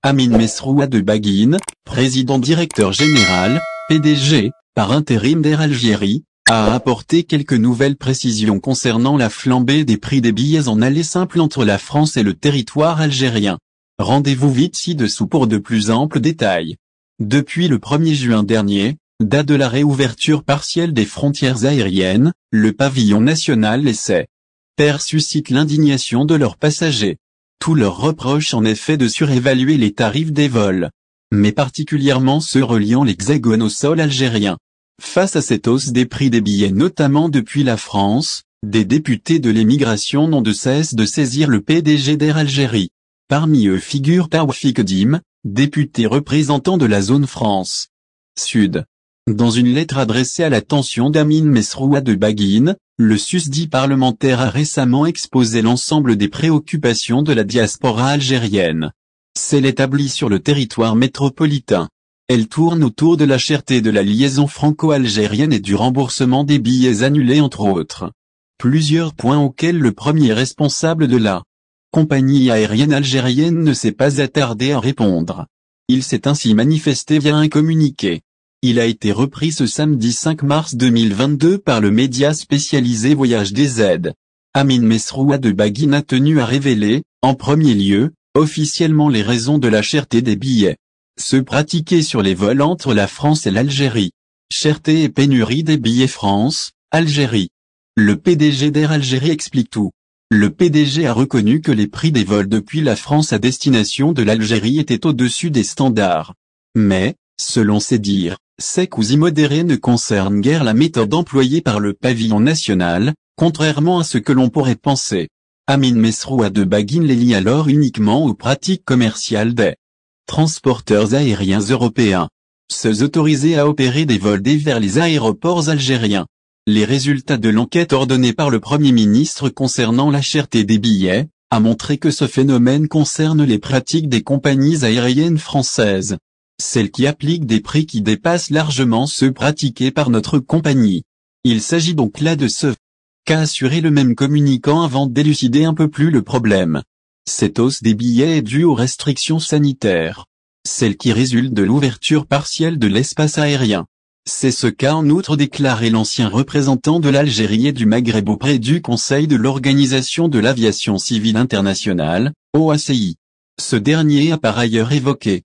Amin Mesroua de Baguine, président-directeur général, PDG, par intérim d'Air Algérie, a apporté quelques nouvelles précisions concernant la flambée des prix des billets en aller simple entre la France et le territoire algérien. Rendez-vous vite ci-dessous pour de plus amples détails. Depuis le 1er juin dernier, date de la réouverture partielle des frontières aériennes, le pavillon national essaie suscite l'indignation de leurs passagers. Tous leurs reproches en effet de surévaluer les tarifs des vols, mais particulièrement ceux reliant l'Hexagone au sol algérien. Face à cette hausse des prix des billets notamment depuis la France, des députés de l'émigration n'ont de cesse de saisir le PDG d'Air Algérie. Parmi eux figure Taoufik Dim, député représentant de la zone France Sud. Dans une lettre adressée à l'attention d'Amin Mesroua de Baguine, le susdit parlementaire a récemment exposé l'ensemble des préoccupations de la diaspora algérienne. Celle établie sur le territoire métropolitain. Elle tourne autour de la cherté de la liaison franco-algérienne et du remboursement des billets annulés entre autres. Plusieurs points auxquels le premier responsable de la compagnie aérienne algérienne ne s'est pas attardé à répondre. Il s'est ainsi manifesté via un communiqué. Il a été repris ce samedi 5 mars 2022 par le média spécialisé Voyage DZ. Amin Mesroua de Baguine a tenu à révéler, en premier lieu, officiellement les raisons de la cherté des billets. Ceux pratiqués sur les vols entre la France et l'Algérie. Cherté et pénurie des billets France-Algérie. Le PDG d'Air Algérie explique tout. Le PDG a reconnu que les prix des vols depuis la France à destination de l'Algérie étaient au-dessus des standards. Mais, selon ses dires, secs ou immodérés ne concernent guère la méthode employée par le pavillon national, contrairement à ce que l'on pourrait penser. Amin Mesroua de Baguine les lie alors uniquement aux pratiques commerciales des transporteurs aériens européens. Ceux autorisés à opérer des vols vers les aéroports algériens. Les résultats de l'enquête ordonnée par le Premier ministre concernant la cherté des billets, a montré que ce phénomène concerne les pratiques des compagnies aériennes françaises. Celles qui appliquent des prix qui dépassent largement ceux pratiqués par notre compagnie. Il s'agit donc là de ce qu'a assuré le même communicant avant d'élucider un peu plus le problème. Cette hausse des billets est due aux restrictions sanitaires. Celles qui résultent de l'ouverture partielle de l'espace aérien. C'est ce qu'a en outre déclaré l'ancien représentant de l'Algérie et du Maghreb auprès du Conseil de l'Organisation de l'Aviation Civile Internationale, OACI. Ce dernier a par ailleurs évoqué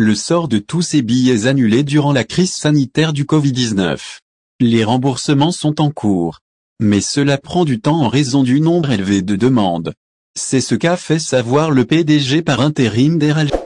le sort de tous ces billets annulés durant la crise sanitaire du Covid-19. Les remboursements sont en cours. Mais cela prend du temps en raison du nombre élevé de demandes. C'est ce qu'a fait savoir le PDG par intérim d'Air Algérie.